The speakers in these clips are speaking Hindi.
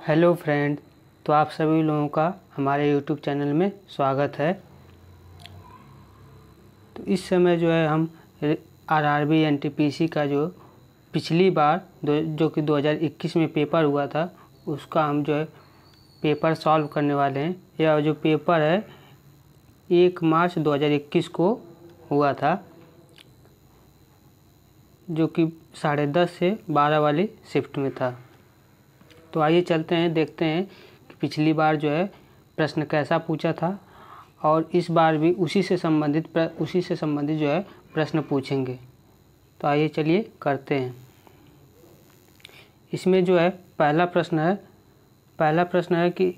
हेलो फ्रेंड, तो आप सभी लोगों का हमारे यूट्यूब चैनल में स्वागत है। तो इस समय जो है हम आरआरबी एनटीपीसी का जो पिछली बार जो कि 2021 में पेपर हुआ था उसका हम जो है पेपर सॉल्व करने वाले हैं। यह जो पेपर है 1 मार्च 2021 को हुआ था, जो कि 10:30 से 12 वाली शिफ्ट में था। तो आइए चलते हैं, देखते हैं कि पिछली बार जो है प्रश्न कैसा पूछा था और इस बार भी उसी से संबंधित जो है प्रश्न पूछेंगे। तो आइए चलिए करते हैं। इसमें जो है पहला प्रश्न है कि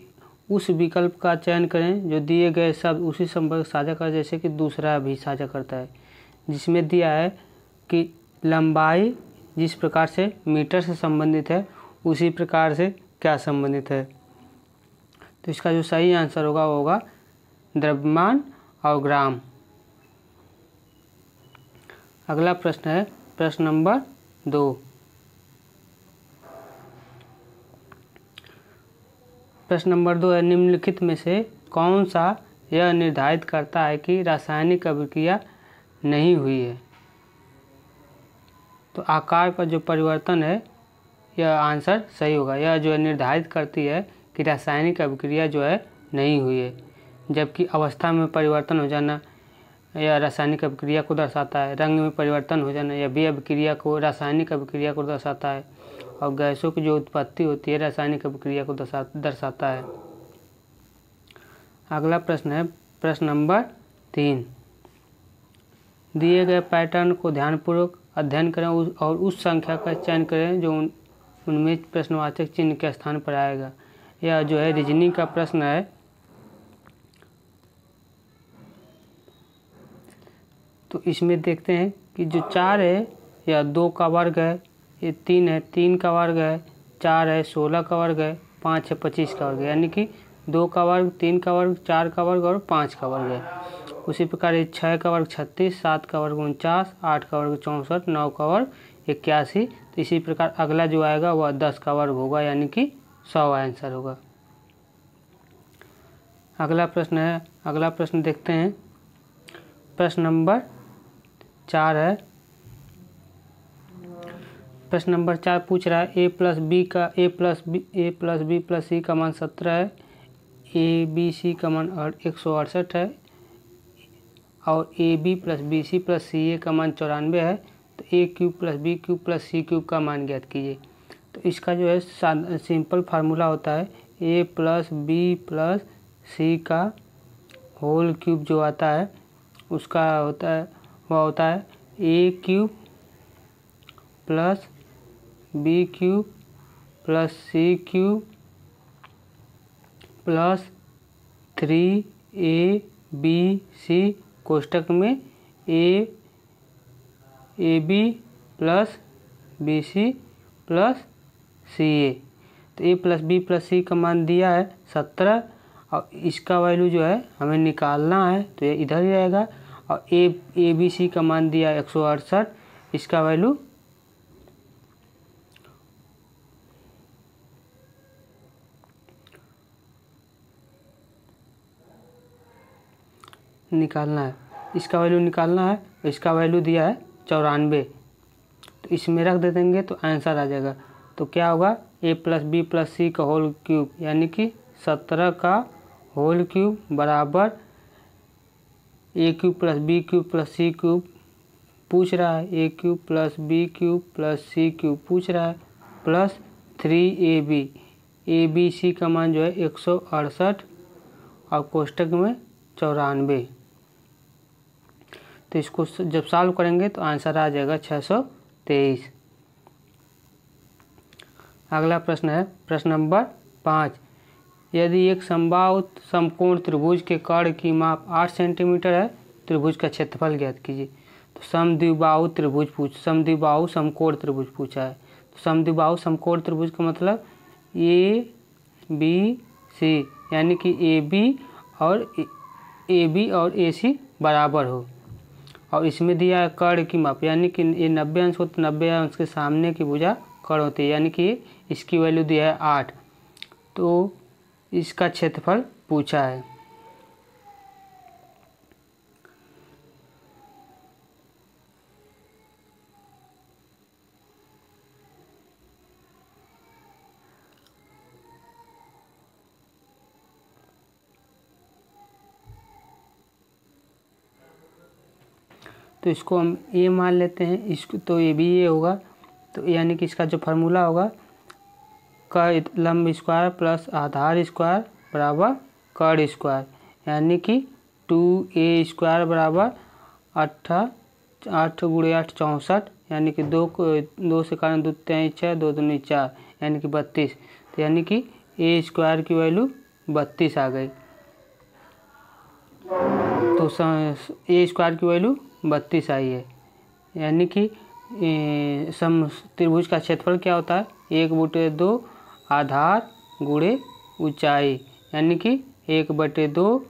उस विकल्प का चयन करें जो दिए गए शब्द उसी संपर्क साझा कर जैसे कि दूसरा भी साझा करता है। जिसमें दिया है कि लंबाई जिस प्रकार से मीटर से संबंधित है उसी प्रकार से क्या संबंधित है। तो इसका जो सही आंसर होगा वो होगा द्रव्यमान और ग्राम। अगला प्रश्न है प्रश्न नंबर 2। प्रश्न नंबर 2 है, निम्नलिखित में से कौन सा यह निर्धारित करता है कि रासायनिक अभिक्रिया नहीं हुई है। तो आकार का जो परिवर्तन है यह आंसर सही होगा। यह जो है निर्धारित करती है कि रासायनिक अभिक्रिया जो है नहीं हुई है, जबकि अवस्था में परिवर्तन हो जाना यह रासायनिक अभिक्रिया को दर्शाता है। रंग में परिवर्तन हो जाना यह भी रासायनिक अभिक्रिया को दर्शाता है। और गैसों की जो उत्पत्ति होती है रासायनिक अभिक्रिया को दर्शाता है। अगला प्रश्न है प्रश्न नंबर 3। दिए गए पैटर्न को ध्यानपूर्वक अध्ययन करें और उस संख्या का चयन करें जो उनमें प्रश्नवाचक चिन्ह के स्थान पर आएगा। यह जो है रीजनिंग का प्रश्न है। तो इसमें देखते हैं कि जो 4 है यह 2 का वर्ग है, ये 3 है 3 का वर्ग है, 4 है 16 का वर्ग है, 5 है 25 का वर्ग है। यानी कि 2 का वर्ग, 3 का वर्ग, 4 का वर्ग और 5 का वर्ग है। उसी प्रकार ये 6 का वर्ग 36, 7 का वर्ग 49, 8 का वर्ग 64, 9 का वर्ग 81। तो इसी प्रकार अगला जो आएगा वह 10 का वर्ग होगा, यानी कि 100 आंसर होगा। अगला प्रश्न देखते हैं। प्रश्न नंबर 4 है। प्रश्न नंबर 4 पूछ रहा है a plus B plus C का मान 17 है, ए बी सी का मान 168 है और A B plus B C plus C A का मान 94 है। तो A cube plus B cube plus C cube का मान ज्ञात कीजिए। तो इसका जो है सिंपल फार्मूला होता है A plus B plus C का होल क्यूब जो आता है उसका होता है A cube plus B cube plus C cube plus 3abc कोष्टक में ab plus bc plus ca। तो a plus B plus C का मान दिया है 17 और इसका वैल्यू जो है हमें निकालना है, तो ये इधर ही रहेगा। और ए बी सी का मान दिया 168, इसका वैल्यू निकालना है, इसका वैल्यू दिया है 94। तो इसमें रख दे देंगे तो आंसर आ जाएगा। तो क्या होगा a plus B plus C का होल क्यूब, यानी कि 17 का होल क्यूब बराबर A cube plus B cube plus C cube पूछ रहा है, A cube plus B cube plus C cube पूछ रहा है, plus 3ab। A B C का मान जो है 168 और कोष्टक में 94। तो इसको जब सॉल्व करेंगे तो आंसर आ जाएगा 623। अगला प्रश्न है प्रश्न नंबर 5। यदि एक समबाहु समकोण त्रिभुज के कर्ण की माप 8 सेंटीमीटर है, त्रिभुज का क्षेत्रफल ज्ञात कीजिए। तो समद्विबाहु समकोण त्रिभुज पूछा है। तो समद्विबाहु समकोण त्रिभुज का मतलब ए बी सी, यानी कि ए बी और ए सी बराबर हो। और इसमें दिया है कर्ण की माप, यानी कि ये 90 अंश हो तो 90 अंश के सामने की भुजा कर्ण होती है, यानी कि इसकी वैल्यू दिया है 8। तो इसका क्षेत्रफल पूछा है। तो इसको हम ए मान लेते हैं, इसको तो ये भी ये होगा। तो यानी कि इसका जो फार्मूला होगा क लंब स्क्वायर प्लस आधार स्क्वायर बराबर कर्ण स्क्वायर, यानी कि 2a² बराबर 8 गुणे 8 64, यानी कि 2 से कारण 2 3 6 2 दूनी 4, यानी कि 32। तो यानी कि a² की वैल्यू 32 आ गई। तो a² की वैल्यू 32 आई है, यानी कि त्रिभुज का क्षेत्रफल क्या होता है 1/2 आधार गुणे ऊंचाई, यानी कि 1/2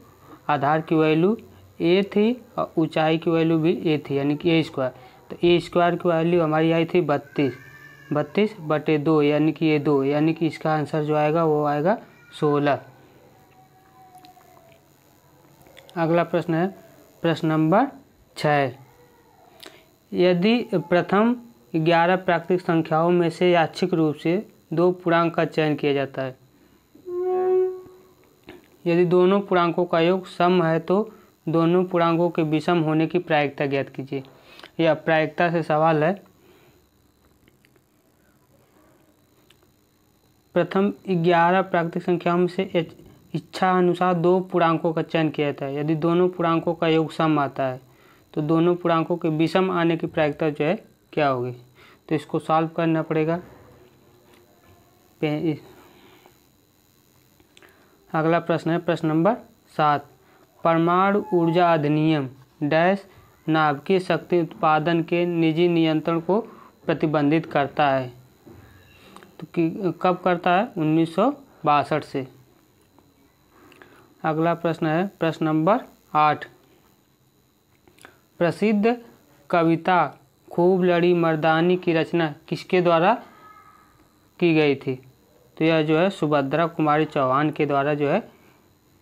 आधार की वैल्यू a थी और ऊंचाई की वैल्यू भी a थी, यानी कि a²। तो a² की वैल्यू हमारी आई थी 32/2, यानी कि ये 2, यानी कि इसका आंसर जो आएगा वो आएगा 16। अगला प्रश्न है प्रश्न नंबर 6। यदि प्रथम 11 प्राकृतिक संख्याओं में से यादृच्छिक रूप से 2 पूर्णांक का चयन किया जाता है, यदि दोनों पूर्णांकों का योग सम है तो दोनों पूर्णांकों के विषम होने की प्रायिकता ज्ञात कीजिए। यह प्रायिकता से सवाल है। प्रथम 11 प्राकृतिक संख्याओं में से इच्छा अनुसार 2 पूर्णांकों का चयन किया जाता है, यदि दोनों पूर्णांकों का योग सम आता है तो दोनों पूर्णांकों के विषम आने की प्रायिकता जो है क्या होगी। तो इसको सॉल्व करना पड़ेगा। अगला प्रश्न है प्रश्न नंबर 7। परमाणु ऊर्जा अधिनियम डैश नाभिकीय शक्ति उत्पादन के निजी नियंत्रण को प्रतिबंधित करता है। तो कब करता है 1962 से। अगला प्रश्न है प्रश्न नंबर 8। प्रसिद्ध कविता खूब लड़ी मर्दानी की रचना किसके द्वारा की गई थी। तो यह जो है सुभद्रा कुमारी चौहान के द्वारा जो है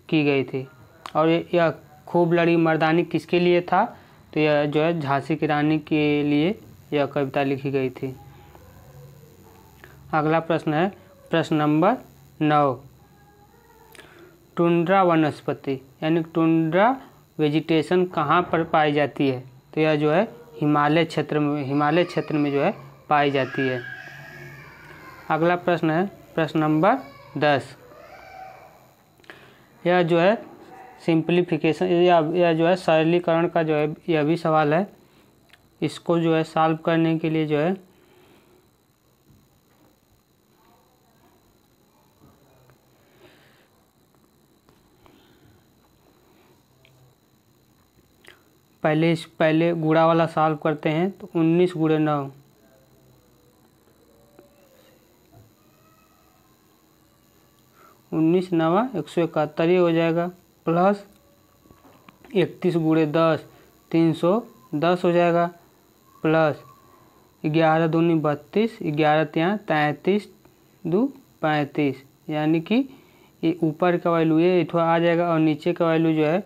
की गई थी। और यह खूब लड़ी मर्दानी किसके लिए था, तो यह जो है झांसी की रानी के लिए यह कविता लिखी गई थी। अगला प्रश्न है प्रश्न नंबर 9। टुंड्रा वनस्पति यानी टुंड्रा वेजिटेशन कहाँ पर पाई जाती है। तो यह जो है हिमालय क्षेत्र में जो है पाई जाती है। अगला प्रश्न है प्रश्न नंबर 10। यह जो है सिंप्लीफिकेशन यह जो है सरलीकरण का जो है यह भी सवाल है। इसको जो है सॉल्व करने के लिए जो है पहले गुणा वाला सॉल्व करते हैं। तो 19 गुणे 9 19 9 171 ही हो जाएगा, प्लस 31 गुणे 10 310 हो जाएगा, प्लस 11 दूनी 32 11 3 33 2 35, यानी कि ये ऊपर का वैल्यू ये इतना आ जाएगा और नीचे का वैल्यू जो है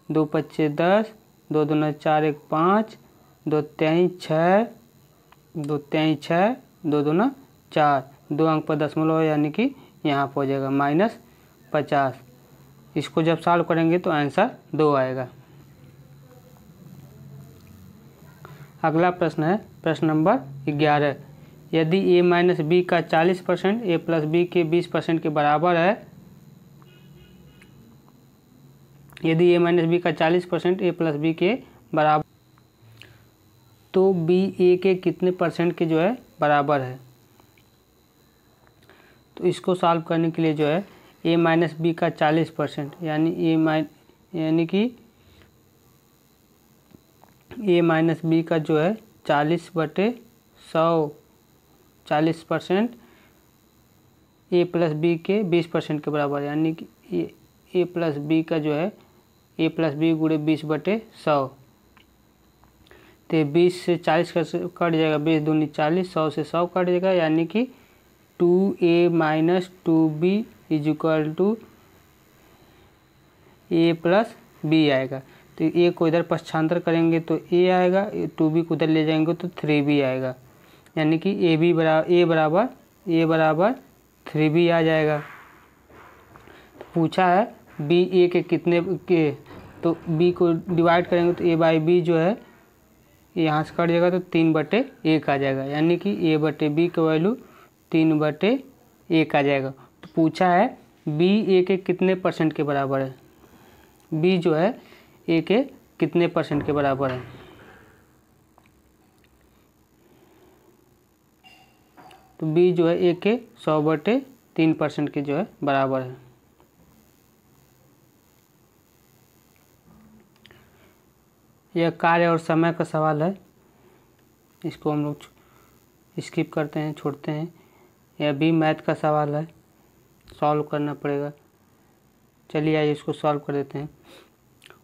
2 5 10 2 दूना 4 1 5 2 3 6 2 3 6 2 दूना 4 2 अंक पर दशमलव, यानी कि यहाँ पर हो जाएगा -50। इसको जब सॉल्व करेंगे तो आंसर 2 आएगा। अगला प्रश्न है प्रश्न नंबर 11। यदि a माइनस बी का 40% a प्लस बी के 20% के बराबर है, यदि a माइनस बी का 40% a प्लस बी के बराबर, तो b a के कितने परसेंट के जो है बराबर है। तो इसको सॉल्व करने के लिए जो है a माइनस बी का 40% यानी कि a माइनस बी का जो है 40/100 40% a प्लस बी के 20% के बराबर, यानी कि a प्लस बी का जो है a प्लस बी गुणे 20/100। तो 20 से 40 कट जाएगा, 20 दूनी 40 100 से 100 कट जाएगा, यानी कि 2a minus 2b is equal to A plus B आएगा। तो ए को इधर पक्षांतर करेंगे तो ए आएगा, 2b को उधर ले जाएंगे तो 3b आएगा, यानी कि ए बराबर 3b आ जाएगा। तो पूछा है बी ए के कितने के, तो बी को डिवाइड करेंगे तो ए बाई बी जो है यहाँ से कट जाएगा तो 3/1 आ जाएगा, यानी कि ए बटे बी का वैल्यू 3/1 आ जाएगा। तो पूछा है बी ए के कितने % के बराबर है, बी जो है ए के कितने % के बराबर है। तो बी जो है ए के 100/3% के जो है बराबर है। यह कार्य और समय का सवाल है, इसको हम लोग स्किप करते हैं, छोड़ते हैं। यह भी मैथ का सवाल है, सॉल्व करना पड़ेगा। चलिए आइए इसको सॉल्व कर देते हैं।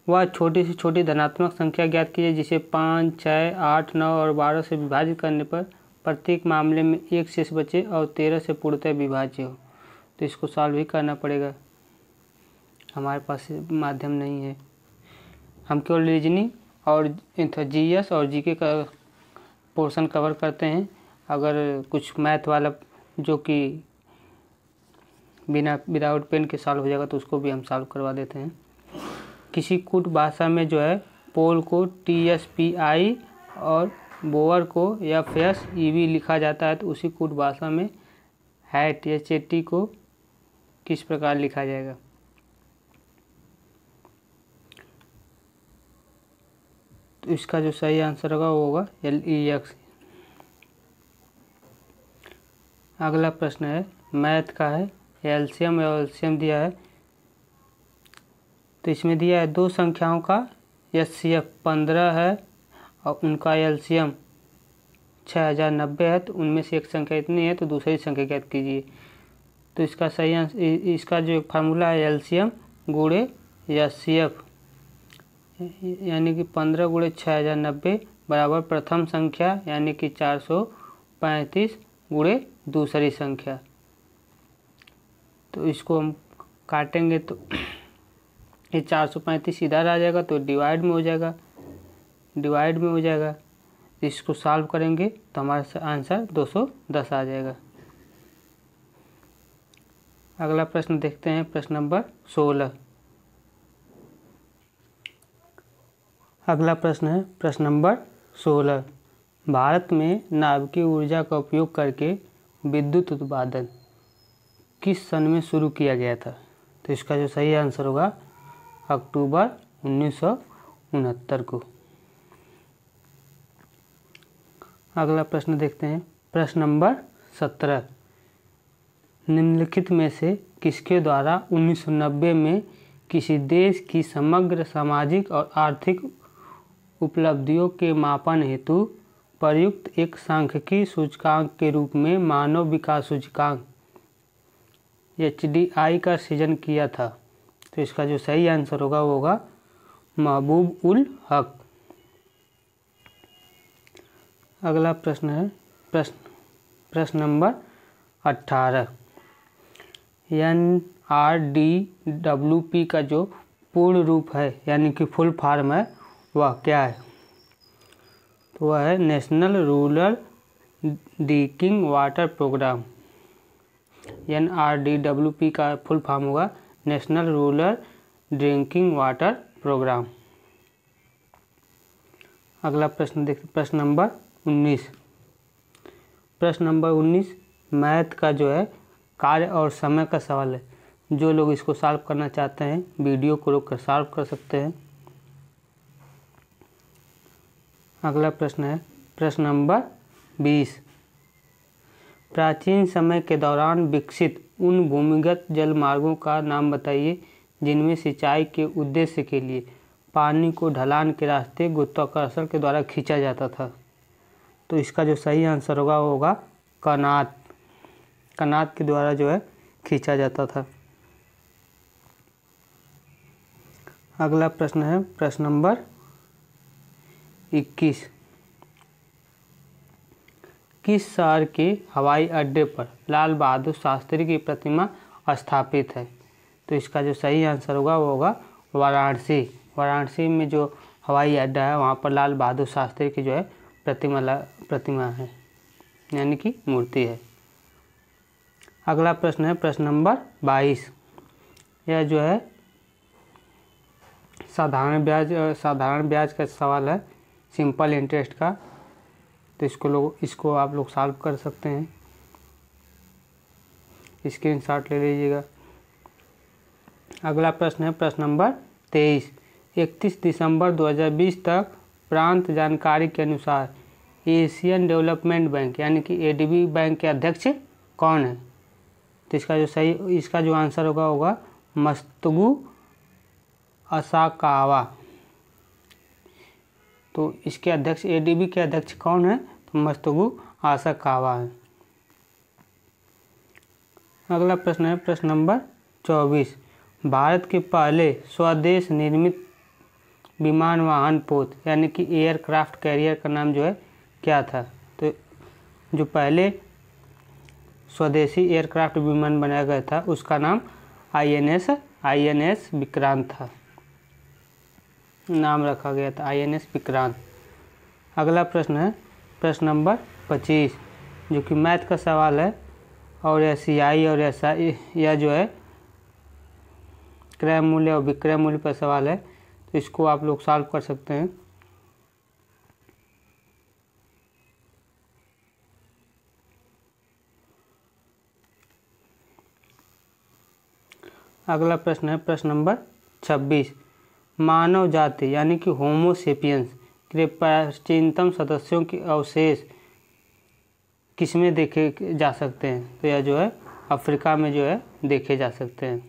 वह छोटी से छोटी धनात्मक संख्या ज्ञात कीजिए जिसे 5, 6, 8, 9 और 12 से विभाजित करने पर प्रत्येक मामले में 1 शेष बचे और 13 से पूर्णतः विभाज्य हो। तो इसको सॉल्व ही करना पड़ेगा, हमारे पास माध्यम नहीं है। हम केवल रीजनिंग और जीएस और जीके का पोर्शन कवर करते हैं। अगर कुछ मैथ वाला जो कि विदाउट पेन के सॉल्व हो जाएगा तो उसको भी हम सॉल्व करवा देते हैं। किसी कूट भाषा में जो है पोल को TSPI और बोअर को FSEV लिखा जाता है, तो उसी कूट भाषा में HAT को किस प्रकार लिखा जाएगा। तो इसका जो सही आंसर होगा वो होगा LEX। अगला प्रश्न है मैथ का है, एलसीएम और एलसीएम दिया है। तो इसमें दिया है दो संख्याओं का HCF 15 है और उनका एलसीएम 6090 है, तो उनमें से एक संख्या इतनी है तो दूसरी संख्या ज्ञात कीजिए। तो इसका सही आंसर, इसका जो फार्मूला है एलसीएम गुणे HCF, यानी कि 15 गुणे 6090 बराबर प्रथम संख्या यानी कि 435 गुणे दूसरी संख्या। तो इसको हम काटेंगे तो ये 435 इधर आ जाएगा तो डिवाइड में हो जाएगा। इसको सॉल्व करेंगे तो हमारा आंसर 210 आ जाएगा। अगला प्रश्न देखते हैं, प्रश्न नंबर 16। अगला प्रश्न है प्रश्न नंबर 16। भारत में नाभिकीय ऊर्जा का उपयोग करके विद्युत उत्पादन किस सन में शुरू किया गया था। तो इसका जो सही आंसर होगा अक्टूबर 1969 को। अगला प्रश्न देखते हैं, प्रश्न नंबर 17। निम्नलिखित में से किसके द्वारा 1990 में किसी देश की समग्र सामाजिक और आर्थिक उपलब्धियों के मापन हेतु प्रयुक्त एक सांख्यिकीय सूचकांक के रूप में मानव विकास सूचकांक HDI का सृजन किया था। तो इसका जो सही आंसर होगा वो होगा महबूब उल हक। अगला प्रश्न है प्रश्न नंबर 18। NRDWP का जो पूर्ण रूप है यानी कि फुल फॉर्म है वह क्या है। तो वह है national rural drinking water programme. NRDWP का फुल फॉर्म होगा national rural drinking water programme. अगला प्रश्न देखते, प्रश्न नंबर 19। प्रश्न नंबर 19 मैथ का जो है कार्य और समय का सवाल है। जो लोग इसको सॉल्व करना चाहते हैं वीडियो को रोक कर सॉल्व कर सकते हैं। अगला प्रश्न है प्रश्न नंबर 20। प्राचीन समय के दौरान विकसित उन भूमिगत जल मार्गों का नाम बताइए जिनमें सिंचाई के उद्देश्य के लिए पानी को ढलान के रास्ते गुरुत्वाकर्षण के द्वारा खींचा जाता था। तो इसका जो सही आंसर होगा वो होगा कनात के द्वारा जो है खींचा जाता था। अगला प्रश्न है प्रश्न नंबर 21। किस शहर के हवाई अड्डे पर लाल बहादुर शास्त्री की प्रतिमा स्थापित है। तो इसका जो सही आंसर होगा वो होगा वाराणसी। वाराणसी में जो हवाई अड्डा है वहाँ पर लाल बहादुर शास्त्री की जो है प्रतिमा है, यानी कि मूर्ति है। अगला प्रश्न है प्रश्न नंबर 22। यह जो है साधारण ब्याज का सवाल है, सिंपल इंटरेस्ट का। तो इसको आप लोग सॉल्व कर सकते हैं, स्क्रीनशॉट ले लीजिएगा। अगला प्रश्न है प्रश्न नंबर 23। 31 दिसंबर 2020 तक प्रांत जानकारी के अनुसार एशियन डेवलपमेंट बैंक यानी कि एडीबी बैंक के अध्यक्ष कौन है? तो इसका जो आंसर होगा मस्तगु असाकावा। तो इसके अध्यक्ष एडीबी के अध्यक्ष कौन है? तो मस्तगु असाकावा है। अगला प्रश्न है प्रश्न नंबर 24। भारत के पहले स्वदेश निर्मित विमान वाहन पोत यानी कि एयरक्राफ्ट कैरियर का नाम जो है क्या था? तो जो पहले स्वदेशी एयरक्राफ्ट विमान बनाया गया था उसका नाम आईएनएस विक्रांत था, नाम रखा गया था आईएनएस विक्रांत। अगला प्रश्न है प्रश्न नंबर 25 जो कि मैथ का सवाल है और एससीआई और एसआई यह जो है क्रय मूल्य और विक्रय मूल्य पर सवाल है। तो इसको आप लोग सॉल्व कर सकते हैं। अगला प्रश्न है प्रश्न नंबर 26। मानव जाति यानी कि होमो सेपियंस के प्राचीनतम सदस्यों के अवशेष किसमें देखे जा सकते हैं? तो यह जो है अफ्रीका में जो है देखे जा सकते हैं।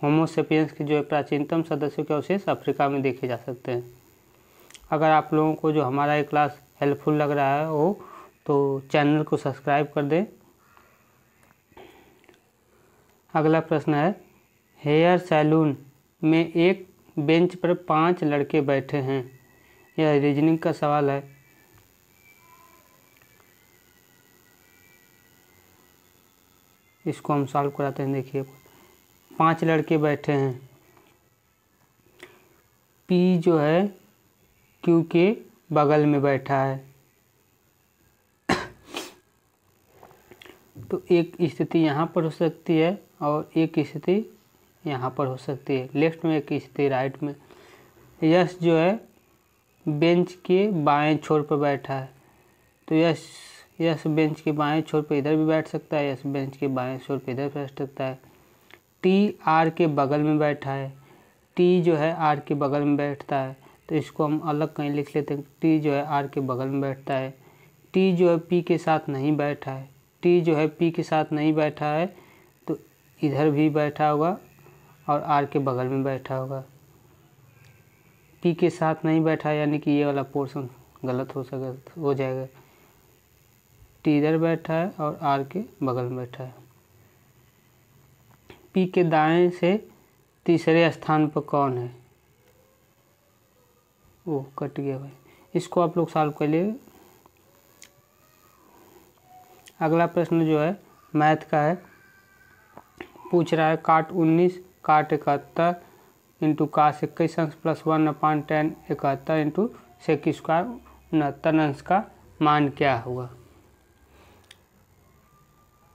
होमो सेपियंस के जो है प्राचीनतम सदस्यों के अवशेष अफ्रीका में देखे जा सकते हैं। अगर आप लोगों को जो हमारा ये क्लास हेल्पफुल लग रहा है हो तो चैनल को सब्सक्राइब कर दें। अगला प्रश्न है हेयर सैलून में एक बेंच पर 5 लड़के बैठे हैं। यह रीजनिंग का सवाल है। इसको हम सॉल्व कराते हैं। देखिए 5 लड़के बैठे हैं, पी जो है क्यू के बगल में बैठा है। तो एक स्थिति यहाँ पर हो सकती है और एक स्थिति यहाँ पर हो सकती है, लेफ्ट में एक स्थिति राइट में। यश जो है बेंच के बाएं छोर पर बैठा है। तो यश बेंच के बाएं छोर पर इधर भी बैठ सकता है, यश बेंच के बाएं छोर पर इधर बैठ सकता है। टी आर के बगल में बैठा है, टी जो है आर के बगल में बैठता है। तो इसको हम अलग कहीं लिख लेते हैं, टी जो है आर के बगल में बैठता है। टी जो है पी के साथ नहीं बैठा है, टी जो है पी के साथ नहीं बैठा है तो इधर भी बैठा होगा और आर के बगल में बैठा होगा। पी के साथ नहीं बैठा यानी कि ये वाला पोर्शन गलत हो जाएगा। टी इधर बैठा है और आर के बगल में बैठा है। पी के दाएं से तीसरे स्थान पर कौन है? वो कट गया भाई, इसको आप लोग सॉल्व कर लिए। अगला प्रश्न जो है मैथ का है, पूछ रहा है काट 19 काट 71 इंटू काश 21 अंश प्लस 1/10 71 इंटू सेक स्क्वायर 69 अंश का मान क्या होगा?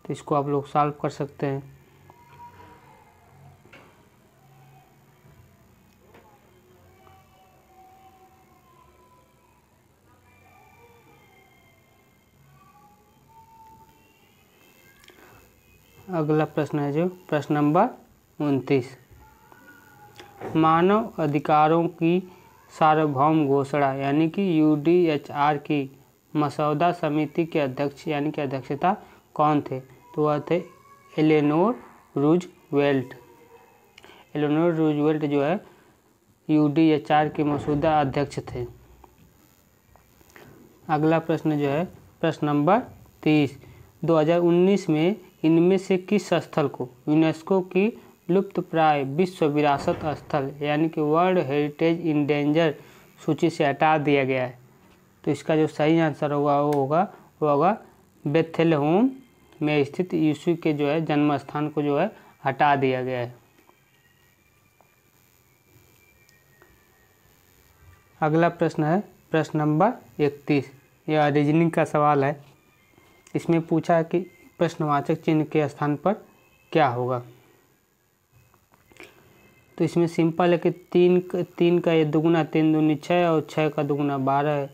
तो इसको आप लोग सॉल्व कर सकते हैं। अगला प्रश्न है जो प्रश्न नंबर 29। मानव अधिकारों की सार्वभौम घोषणा यानी कि यूडीएचआर की मसौदा समिति के अध्यक्ष यानी कि अध्यक्षता कौन थे? तो वह थे एलेनोर रूजवेल्ट। एलेनोर रूजवेल्ट जो है यूडीएचआर के मसौदा अध्यक्ष थे। अगला प्रश्न जो है प्रश्न नंबर 30। 2019 में इनमें से किस स्थल को यूनेस्को की लुप्तप्राय विश्व विरासत स्थल यानी कि वर्ल्ड हेरिटेज इंडेंजर सूची से हटा दिया गया है? तो इसका जो सही आंसर होगा वो होगा बेथलेहम में स्थित यीशु के जो है जन्म स्थान को जो है हटा दिया गया है। अगला प्रश्न है प्रश्न नंबर 31। यह रीजनिंग का सवाल है। इसमें पूछा है कि प्रश्नवाचक चिन्ह के स्थान पर क्या होगा। तो इसमें सिंपल है कि तीन का ये दुगुना 3 दूनी 6 और 6 का दुगुना 12 है।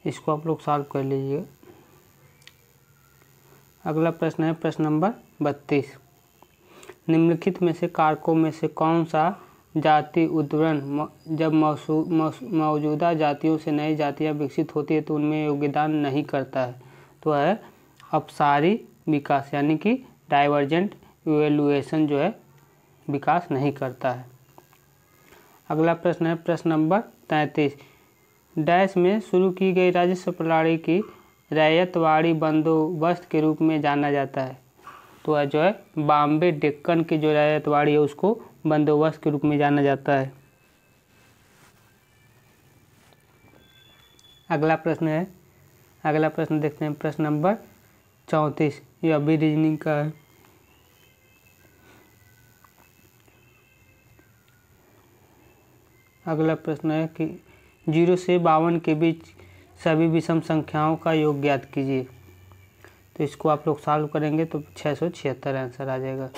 इसको आप लोग सॉल्व कर लीजिए। अगला प्रश्न है प्रश्न नंबर 32। निम्नलिखित में से कारकों में से कौन सा जाति उद्वरण जब मौजूदा जातियों से नई जातियां विकसित होती है तो उनमें योगदान नहीं करता है। तो है अपसारी विकास, यानी कि डाइवर्जेंट इवैल्यूएशन जो है विकास नहीं करता है। अगला प्रश्न है प्रश्न नंबर 33। डैश में शुरू की गई राजस्व प्रणाली की रैयतवाड़ी बंदोबस्त के रूप में जाना जाता है। तो है जो है बॉम्बे डेक्कन की जो रैयतवाड़ी है उसको बंदोबस्त के रूप में जाना जाता है। अगला प्रश्न देखते हैं प्रश्न नंबर 34। यह भी रीजनिंग का है। अगला प्रश्न है कि 0 से 52 के बीच सभी विषम संख्याओं का योग ज्ञात कीजिए। तो इसको आप लोग सॉल्व करेंगे तो 676 आंसर आ जाएगा।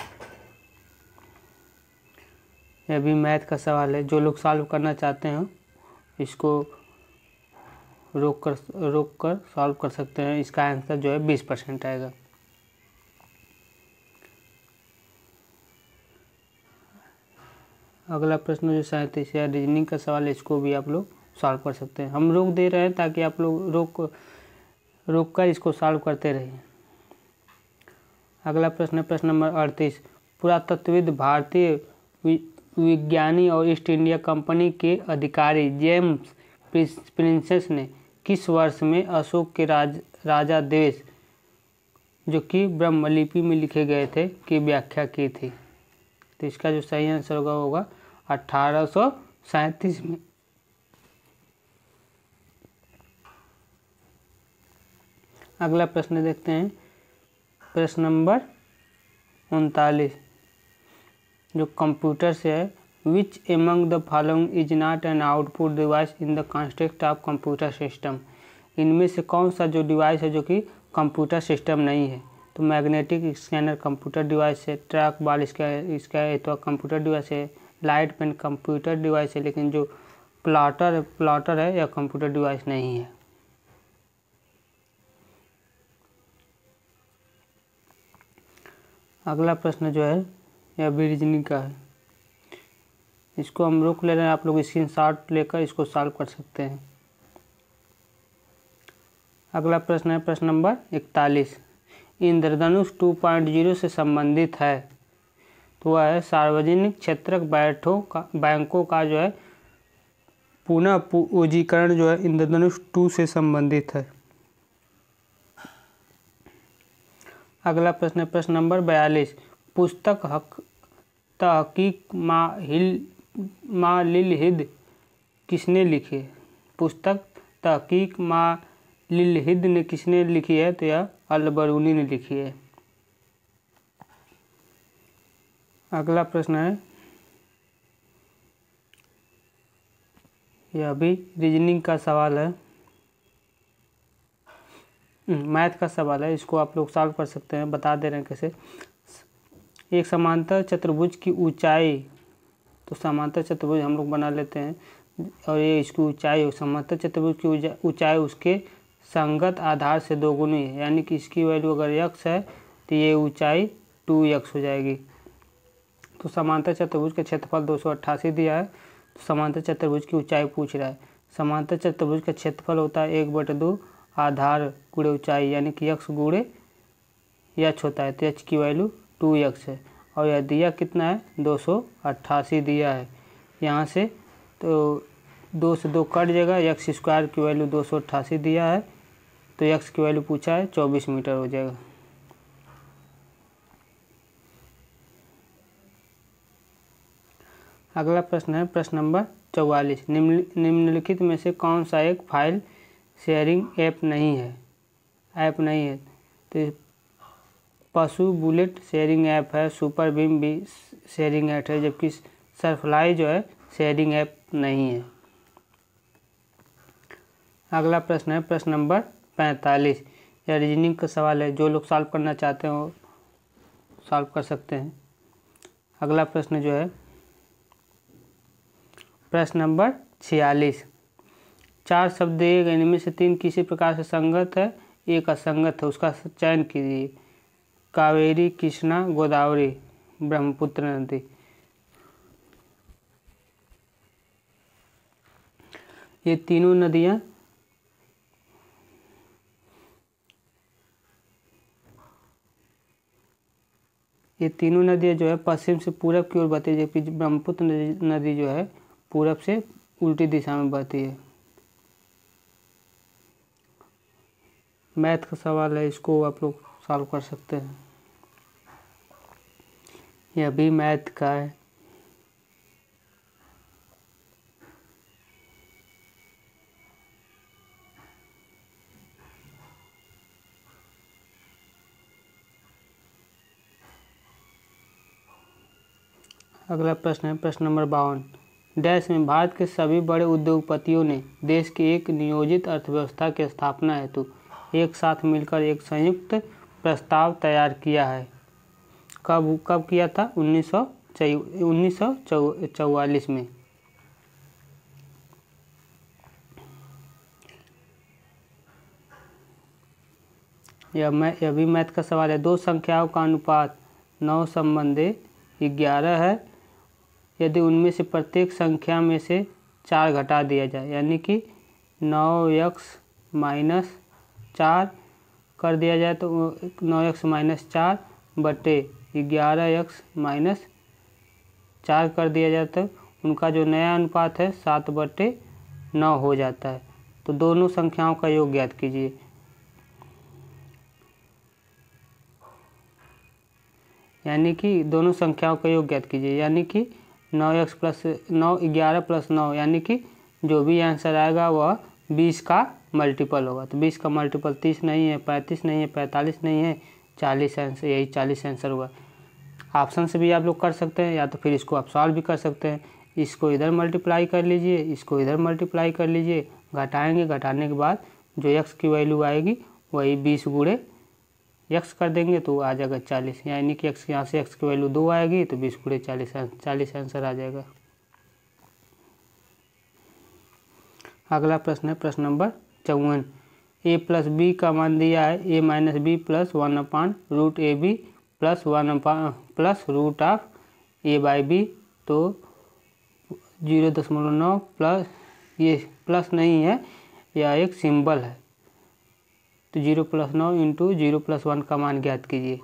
यह भी मैथ का सवाल है। जो लोग सॉल्व करना चाहते हैं इसको रोक कर सॉल्व कर सकते हैं। इसका आंसर जो है 20% आएगा। अगला प्रश्न जो 37 है रीजनिंग का सवाल है। इसको भी आप लोग सॉल्व कर सकते हैं। हम रोक दे रहे हैं ताकि आप लोग रोक कर इसको सॉल्व करते रहिए। अगला प्रश्न है प्रश्न नंबर 38। पुरातत्वविद, भारतीय विज्ञानी और ईस्ट इंडिया कंपनी के अधिकारी जेम्स प्रिंसेस ने किस वर्ष में अशोक के राजा देश जो कि ब्रह्मलिपि में लिखे गए थे की व्याख्या की थी। तो इसका जो सही आंसर होगा 1837 में। अगला प्रश्न देखते हैं प्रश्न नंबर 39 जो कंप्यूटर से है। Which among the following is not an output device in the context of computer system. इनमें से कौन सा जो डिवाइस है जो कि कंप्यूटर सिस्टम नहीं है। तो मैग्नेटिक स्कैनर कंप्यूटर डिवाइस है, ट्रैक बॉल इसका तो कंप्यूटर डिवाइस है, लाइट पेन कंप्यूटर डिवाइस है, लेकिन जो प्लॉटर है यह कंप्यूटर डिवाइस नहीं है। अगला प्रश्न जो है यह भी रीजनिंग का है। इसको हम रोक ले रहे हैं, आप लोग स्क्रीनशॉट लेकर इसको सॉल्व कर सकते हैं। अगला प्रश्न है प्रश्न नंबर 41। इंद्रधनुष 2.0 से संबंधित है। तो वह है सार्वजनिक क्षेत्रक बैंकों का जो है पुनः पूंजीकरण जो है इंद्रधनुष 2 से संबंधित है। अगला प्रश्न है प्रश्न नंबर 42। पुस्तक तहकीक मा लिल हिद किसने लिखी है। पुस्तक तहकीक मा लिल हिद ने किसने लिखी है। तो यह अल-बरूनी ने लिखी है। अगला प्रश्न है यह भी रीजनिंग का सवाल है, मैथ का सवाल है। इसको आप लोग सॉल्व कर सकते हैं। बता दे रहे हैं कैसे। एक समांतर चतुर्भुज की ऊंचाई, तो समांतर चतुर्भुज हम लोग बना लेते हैं और ये इसकी ऊंचाई, समांतर चतुर्भुज की ऊंचाई उसके संगत आधार से दोगुनी है, यानी कि इसकी वैल्यू अगर x है तो ये ऊंचाई 2x हो जाएगी। तो समांतर चतुर्भुज का क्षेत्रफल 288 दिया है। तो समांतर चतुर्भुज की ऊंचाई पूछ रहा है। समांतर चतुर्भुज का क्षेत्रफल होता है 1/2 आधार गुणे ऊंचाई, यानी कि x गुणे h होता है। तो h की वैल्यू 2x है और यह दिया कितना है 288 दिया है। यहाँ से तो 2 से 2 कट जाएगा, x² की वैल्यू 288 दिया है। तो x की वैल्यू पूछा है 24 मीटर हो जाएगा। अगला प्रश्न है प्रश्न नंबर 44। निम्नलिखित में से कौन सा एक फाइल शेयरिंग ऐप नहीं है। तो पशु बुलेट शेयरिंग ऐप है, सुपर बीम भी शेयरिंग ऐप है, जबकि सरफ्लाई जो है शेयरिंग ऐप नहीं है। अगला प्रश्न है प्रश्न नंबर 45। यह रीजनिंग का सवाल है, जो लोग सॉल्व करना चाहते हैं वो सॉल्व कर सकते हैं। अगला प्रश्न जो है प्रश्न नंबर 46। 4 शब्द दिए गए, इनमें से 3 किसी प्रकार से संगत है, एक असंगत है, उसका चयन कीजिए। कावेरी, कृष्णा, गोदावरी, ब्रह्मपुत्र नदी। ये तीनों नदियाँ जो है पश्चिम से पूरब की ओर बहती है, जबकि ब्रह्मपुत्र नदी जो है पूरब से उल्टी दिशा में बहती है। मैथ का सवाल है, इसको आप लोग सॉल्व कर सकते हैं। यह भी मैथ का है। अगला प्रश्न है प्रश्न नंबर 52। डैश में भारत के सभी बड़े उद्योगपतियों ने देश की एक नियोजित अर्थव्यवस्था की स्थापना हेतु एक साथ मिलकर एक संयुक्त प्रस्ताव तैयार किया है। कब किया था? 1944 में। यह भी मैथ का सवाल है। 2 संख्याओं का अनुपात 9:11 है यदि उनमें से प्रत्येक संख्या में से 4 घटा दिया जाए, यानी कि 9x - 4 कर दिया जाए तो 9x - 4 बटे 11x - 4 कर दिया जाए तो उनका जो नया अनुपात है 7/9 हो जाता है। तो दोनों संख्याओं का योग ज्ञात कीजिए। यानी कि दोनों संख्याओं का योग ज्ञात कीजिए, यानी कि 9x + 9 11 + 9, यानी कि जो भी आंसर आएगा वह 20 का मल्टीपल होगा। तो 20 का मल्टीपल 30 नहीं है, 35 नहीं है, 45 नहीं है, 40 आंसर, यही 40 आंसर हुआ। ऑप्शन से भी आप लोग कर सकते हैं, या तो फिर इसको आप सॉल्व भी कर सकते हैं। इसको इधर मल्टीप्लाई कर लीजिए, इसको इधर मल्टीप्लाई कर लीजिए, घटाएंगे, घटाने के बाद जो x की वैल्यू आएगी वही 20 गुणे x कर देंगे तो आ जाएगा 40, यानी कि x यहाँ से x की वैल्यू 2 आएगी तो 20 गुणे 40 आंसर आ जाएगा। अगला प्रश्न है प्रश्न नंबर 54। a + b का मान दिया है a - b + 1/√ab + 1/√a/b। तो 0.9 प्लस, ये प्लस नहीं है, यह एक सिंबल है। तो 0 + 9 × 0 + 1 का मान ज्ञात कीजिए।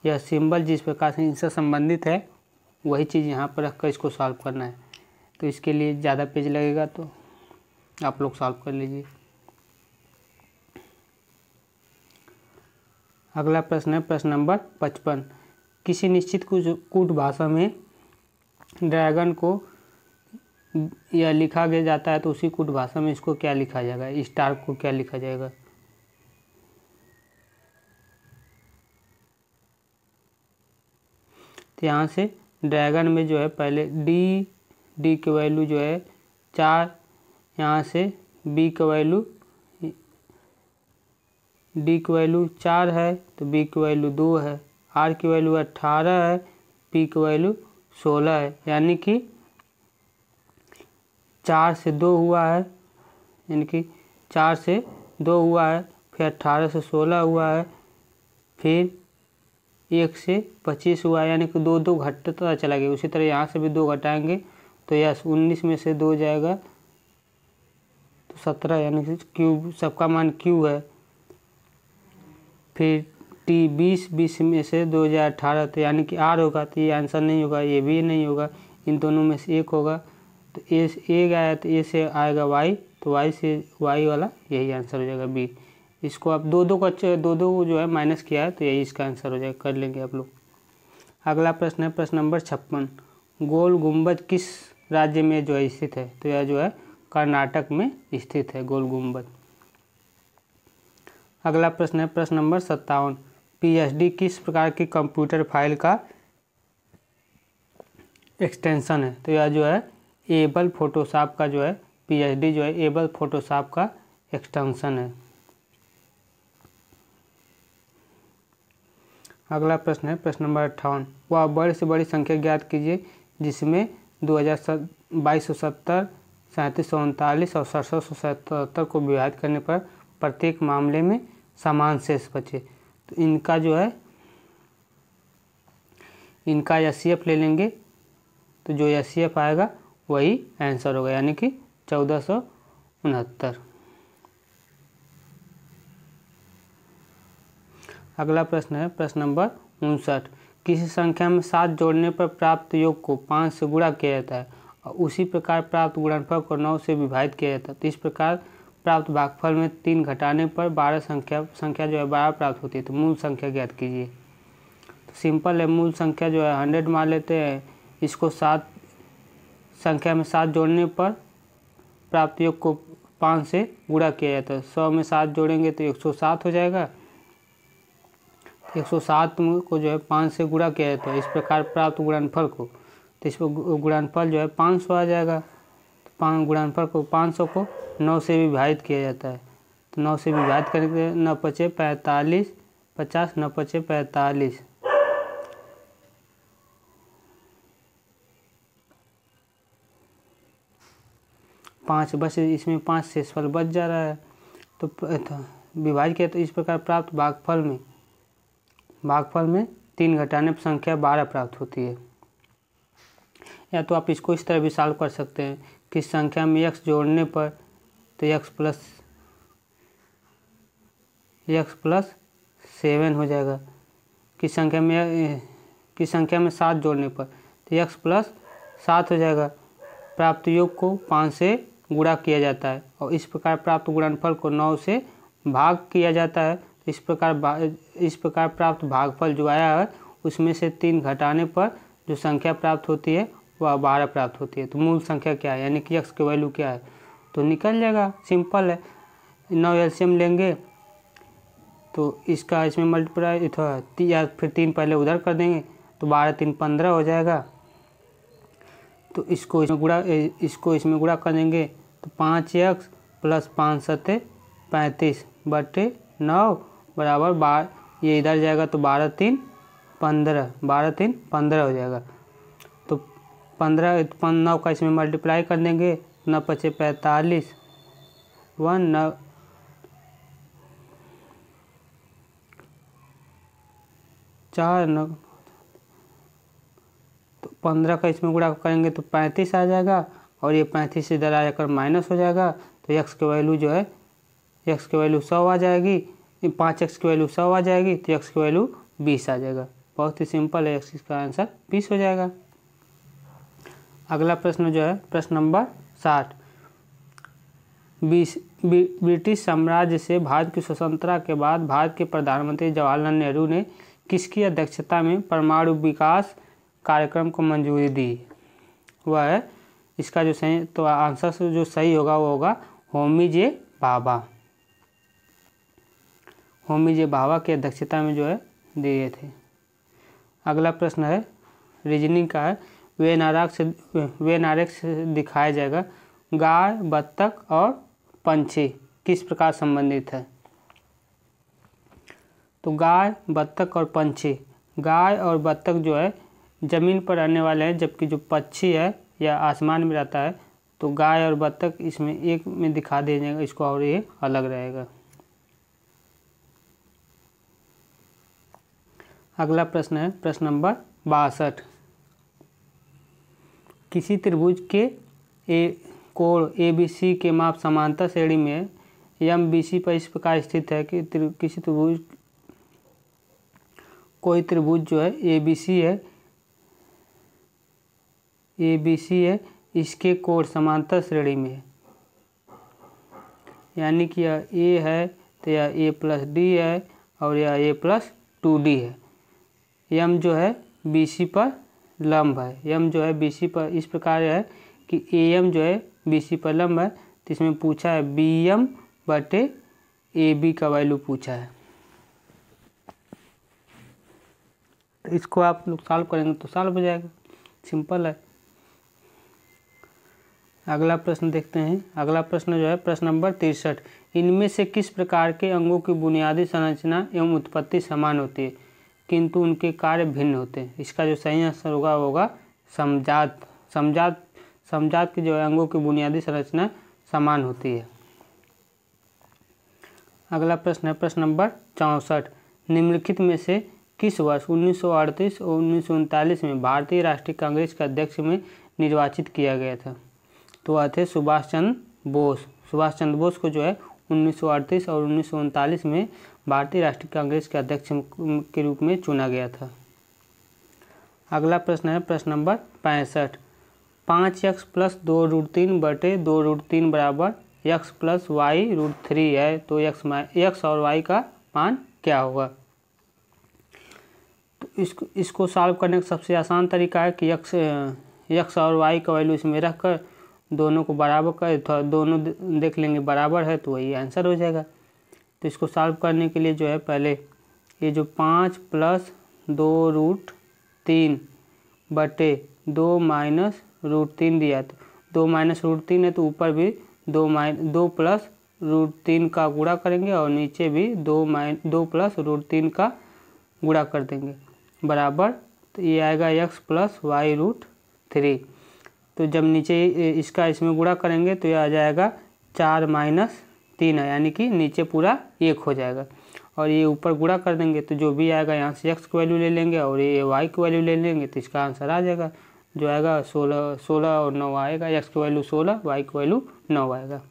यह सिंबल जिस प्रकार से इनसे संबंधित है वही चीज़ यहाँ पर रखकर इसको सॉल्व करना है। तो इसके लिए ज़्यादा पेज लगेगा, तो आप लोग सॉल्व कर लीजिए। अगला प्रश्न है प्रश्न नंबर 55। किसी निश्चित कूट भाषा में ड्रैगन को यह लिखा गया जाता है तो उसी कूट भाषा में इसको क्या लिखा जाएगा? स्टार को क्या लिखा जाएगा? तो यहाँ से ड्रैगन में जो है पहले डी की वैल्यू जो है 4, यहाँ से बी की वैल्यू डी की वैल्यू 4 है तो बी की वैल्यू 2 है, आर की वैल्यू 18 है, पी की वैल्यू 16 है, यानी कि 4 से 2 हुआ है, यानी कि 4 से 2 हुआ है, फिर 18 से 16 हुआ है, फिर 1 से 25 हुआ है, यानी कि 2 घटता चला गया। उसी तरह यहाँ से भी 2 घटाएंगे तो यह 19 में से 2 जाएगा तो 17, यानी कि क्यूब, सबका मान क्यू है। फिर टी 20 में से 2 जाए 18, तो यानी कि आर होगा, तो ये आंसर नहीं होगा, ये भी नहीं होगा, इन दोनों में से एक होगा। तो ए गया तो ए से आएगा वाई, तो वाई से वाई वाला यही आंसर हो जाएगा बी। इसको आप 2 जो है माइनस किया है तो यही इसका आंसर हो जाएगा, कर लेंगे आप लोग। अगला प्रश्न है प्रश्न नंबर 56। गोल गुंबद किस राज्य में जो है स्थित है? तो यह जो है कर्नाटक में स्थित है गोल गुंबद। अगला प्रश्न है प्रश्न नंबर 57। PSD किस प्रकार की कंप्यूटर फाइल का एक्सटेंशन है? तो यह जो है एबल फोटोशॉप का जो है PSD जो है एबल फोटोशॉप का एक्सटेंशन है। अगला प्रश्न है प्रश्न नंबर 58। वह बड़ी से बड़ी संख्या ज्ञात कीजिए जिसमें 2270, 3739 और 6777 को विभाजित करने पर प्रत्येक मामले में समान शेष बचे। तो इनका जो है इनका HCF ले लेंगे, तो जो HCF आएगा वही आंसर होगा, यानी कि 1469। अगला प्रश्न है प्रश्न नंबर 59। किसी संख्या में 7 जोड़ने पर प्राप्त योग को 5 से गुणा किया जाता है और उसी प्रकार प्राप्त गुणनफल को 9 से विभाजित किया जाता है। तो इस प्रकार प्राप्त भागफल में 3 घटाने पर 12 संख्या जो है 12 प्राप्त होती है। तो मूल संख्या ज्ञात कीजिए। तो सिंपल है, मूल संख्या जो है 100 मान लेते हैं। इसको 7 संख्या में 7 जोड़ने पर प्राप्त योग को 5 से गुणा किया जाता है। 100 में 7 जोड़ेंगे तो 107 हो जाएगा। 107 को जो है 5 से गुणा किया जाता है। इस प्रकार प्राप्त गुणनफल को, तो इस पर गुणनफल जो है 500 आ जाएगा। तो गुणनफल को 500 को 9 से विभाजित किया जाता है। तो 9 से विभाजित करके 9 पचे 45, 50, 9 पचे 45। 5 बस, इसमें 5 शेषफल बच जा रहा है। तो विभाजित किया, तो इस प्रकार प्राप्त भागफल में 3 घटाने पर संख्या 12 प्राप्त होती है। या तो आप इसको इस तरह भी सॉल्व कर सकते हैं कि संख्या में x जोड़ने पर तो x प्लस 7 हो जाएगा। किस संख्या में 7 जोड़ने पर तो x प्लस 7 हो जाएगा। प्राप्त योग को 5 से गुणा किया जाता है और इस प्रकार प्राप्त गुणनफल को 9 से भाग किया जाता है। इस प्रकार प्राप्त भागफल जो आया है उसमें से 3 घटाने पर जो संख्या प्राप्त होती है वह 12 प्राप्त होती है। तो मूल संख्या क्या है, यानी कि x की वैल्यू क्या है, तो निकल जाएगा। सिंपल है। 9 LCM लेंगे तो इसका इसमें मल्टीप्लाई या फिर 3 पहले उधर कर देंगे तो 12 3 15 हो जाएगा। तो इसको इसमें गुणा कर देंगे तो 5x प्लस 5 7 35 बटे 9 बराबर 12। ये इधर जाएगा तो 12 3 15, 12 3 15 हो जाएगा। तो 9 का इसमें मल्टीप्लाई कर देंगे, 9 पचे 45, 1 9 4 9, तो 15 का इसमें गुणा करेंगे तो 35 आ जाएगा और ये 35 इधर आ जाकर माइनस हो जाएगा। तो x की वैल्यू जो है x की वैल्यू 100 आ जाएगी। 5x की वैल्यू 100 आ जाएगी तो x की वैल्यू 20 आ जाएगा। बहुत ही सिंपल है, x का आंसर 20 हो जाएगा। अगला प्रश्न जो है प्रश्न नंबर 60। ब्रिटिश साम्राज्य से भारत की स्वतंत्रता के बाद भारत के प्रधानमंत्री जवाहरलाल नेहरू ने किसकी अध्यक्षता में परमाणु विकास कार्यक्रम को मंजूरी दी? वह है इसका जो सही, तो आंसर से जो सही होगा वो होगा होमी जे भाभा। होमी जे भाभा की अध्यक्षता में जो है दिए थे। अगला प्रश्न है रीजनिंग का है। वेन आरेख से दिखाया जाएगा गाय, बत्तख और पंछी किस प्रकार संबंधित है? तो गाय, बत्तख और पंछी, गाय और बत्तख जो है ज़मीन पर रहने वाले हैं, जबकि जो पक्षी है या आसमान में रहता है। तो गाय और बत्तख इसमें एक में दिखा दिया जाएगा इसको और ये अलग रहेगा। अगला प्रश्न है प्रश्न नंबर 62। किसी त्रिभुज के कोण ABC के माप समांतर श्रेणी में MBC पर इस प्रकार स्थित है कि किसी त्रिभुज कोई त्रिभुज जो है ABC है इसके कोण समांतर श्रेणी में है, यानी कि यह A है तो यह A प्लस D है और यह A प्लस 2D है। M जो है BC पर लंब है, एम जो है BC पर इस प्रकार है कि AM जो है BC पर लंब है, तो इसमें पूछा है BM बटे AB का वैल्यू पूछा है। तो इसको आप लोग सॉल्व करेंगे तो सॉल्व हो जाएगा, सिंपल है। अगला प्रश्न देखते हैं। अगला प्रश्न जो है प्रश्न नंबर 63, इनमें से किस प्रकार के अंगों की बुनियादी संरचना एवं उत्पत्ति समान होती है किंतु उनके कार्य भिन्न होते हैं? इसका जो सही आंसर होगा समजात। समजात के जो है अंगों की बुनियादी संरचना समान होती है। अगला प्रश्न है प्रश्न नंबर 64, निम्नलिखित में से किस वर्ष 1938 और 1939 में भारतीय राष्ट्रीय कांग्रेस के अध्यक्ष में निर्वाचित किया गया था? तो वह थे सुभाष चंद्र बोस। सुभाष चंद्र बोस को जो है 1938 और 1939 में भारतीय राष्ट्रीय कांग्रेस के अध्यक्ष के रूप में चुना गया था। अगला प्रश्न है प्रश्न नंबर 65, 5x + 2√3 बटे 2√3 बराबर x + y√3 है, तो x और y का मान क्या होगा? तो इसको सॉल्व करने का सबसे आसान तरीका है कि x और y का वैल्यू इसमें रखकर दोनों को बराबर कर, थोड़ा दोनों देख लेंगे बराबर है तो वही आंसर हो जाएगा। तो इसको सॉल्व करने के लिए जो है पहले ये जो 5 + 2√3 बटे 2 - √3 दिया, तो 2 - √3 है तो ऊपर भी 2 + √3 का गुणा करेंगे और नीचे भी 2 + √3 का गुणा कर देंगे बराबर, तो ये आएगा x + y√3। तो जब नीचे इसका इसमें गुणा करेंगे तो ये आ जाएगा 4 - 3 है, यानी कि नीचे पूरा 1 हो जाएगा और ये ऊपर गुणा कर देंगे तो जो भी आएगा यहाँ से x की वैल्यू ले लेंगे और ये y की वैल्यू ले लेंगे तो इसका आंसर आ जाएगा, जो आएगा 16 और 9 आएगा। x की वैल्यू 16, y की वैल्यू 9 आएगा।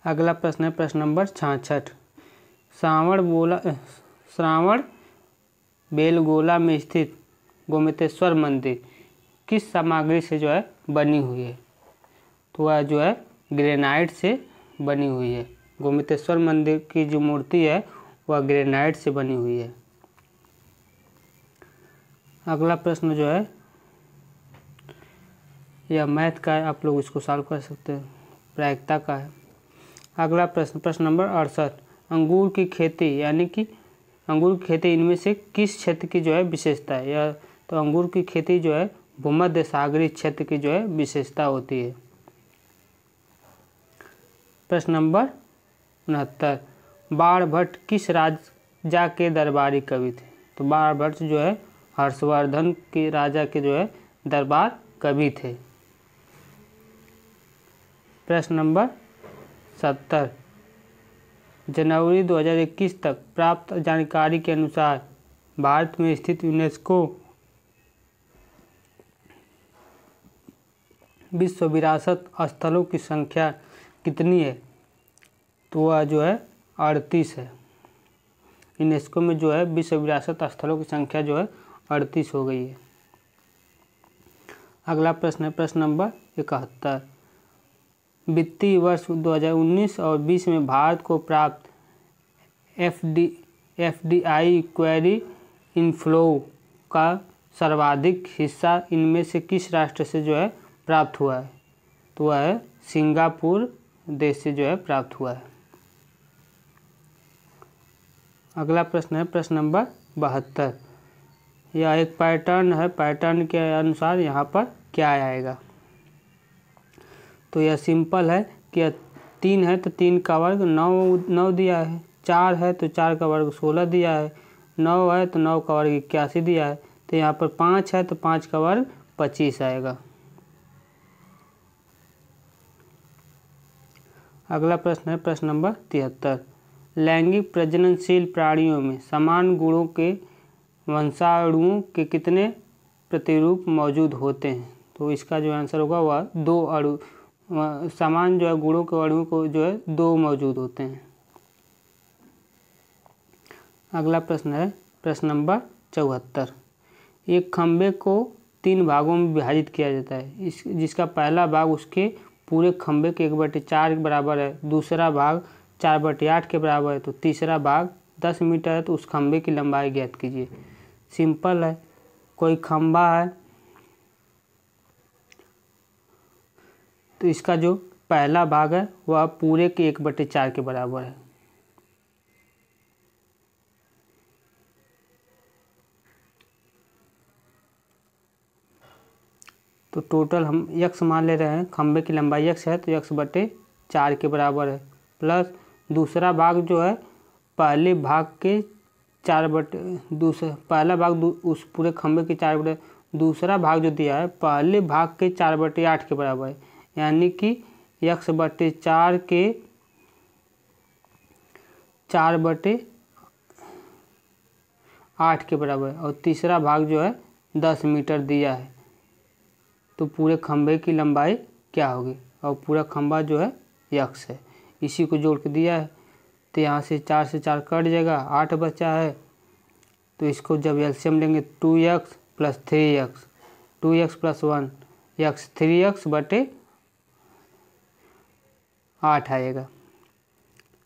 अगला प्रश्न है प्रश्न नंबर 66, श्रावण बेलगोला में स्थित गोमतेश्वर मंदिर किस सामग्री से जो है बनी हुई है? तो वह जो है ग्रेनाइट से बनी हुई है। गोमतेश्वर मंदिर की जो मूर्ति है वह ग्रेनाइट से बनी हुई है। अगला प्रश्न जो है यह मैथ का है, आप लोग इसको सॉल्व कर सकते हैं, प्रायिकता का है। अगला प्रश्न प्रश्न नंबर 68, अंगूर की खेती यानी कि अंगूर की खेती इनमें से किस क्षेत्र की जो है विशेषता है? यह तो अंगूर की खेती जो है भूमध्य सागरीय क्षेत्र की जो है विशेषता होती है। प्रश्न नंबर 69, बाणभट्ट किस राजा के दरबारी कवि थे? तो बाणभट्ट जो है हर्षवर्धन के राजा के जो है दरबार कवि थे। प्रश्न नंबर 70, जनवरी 2021 तक प्राप्त जानकारी के अनुसार भारत में स्थित यूनेस्को विश्व विरासत स्थलों की संख्या कितनी है? तो वह जो है 38 है। यूनेस्को में जो है विश्व विरासत स्थलों की संख्या जो है 38 हो गई है। अगला प्रश्न है प्रश्न नंबर 71, वित्तीय वर्ष 2019 और 20 में भारत को प्राप्त FDI क्वेरी इनफ्लो का सर्वाधिक हिस्सा इनमें से किस राष्ट्र से जो है प्राप्त हुआ है? तो वह है सिंगापुर देश से जो है प्राप्त हुआ है। अगला प्रश्न है प्रश्न नंबर 72, यह एक पैटर्न है, पैटर्न के अनुसार यहाँ पर क्या आएगा? तो यह सिंपल है कि 3 है तो 3 का वर्ग 9 दिया है, 4 है तो 4 का वर्ग 16 दिया है, 9 है तो 9 का वर्ग 81 दिया है, तो यहाँ पर 5 है तो 5 का वर्ग 25 आएगा। अगला प्रश्न है प्रश्न नंबर 73, लैंगिक प्रजननशील प्राणियों में समान गुणों के वंशाणुओं के कितने प्रतिरूप मौजूद होते हैं? तो इसका जो आंसर होगा वह 2 अणु, समान जो है गुणों के अणुओं को जो है 2 मौजूद होते हैं। अगला प्रश्न है प्रश्न नंबर 74, एक खंभे को 3 भागों में विभाजित किया जाता है, जिसका पहला भाग उसके पूरे खंभे के 1/4 के बराबर है, दूसरा भाग 4/8 के बराबर है, तो तीसरा भाग 10 मीटर है, तो उस खंभे की लंबाई ज्ञात कीजिए। सिंपल है। कोई खंबा है तो इसका जो पहला भाग है वह पूरे के 1/4 के बराबर है। तो टोटल हम x मान ले रहे हैं, खंबे की लंबाई x है तो x/4 के बराबर है, प्लस दूसरा भाग जो है पहले भाग के पहला भाग उस पूरे खंबे के 4/, दूसरा भाग जो दिया है पहले भाग के 4/8 के बराबर है, यानी कि x/4 के 4/8 के बराबर है। और तीसरा भाग जो है 10 मीटर दिया है, तो पूरे खंबे की लंबाई क्या होगी, और पूरा खंबा जो है x है, इसी को जोड़ के दिया है। तो यहाँ से 4 से 4 कट जाएगा, 8 बचा है। तो इसको जब एलसीएम लेंगे 2x + 3x, 2x + 1 x, 3x/8 आएगा।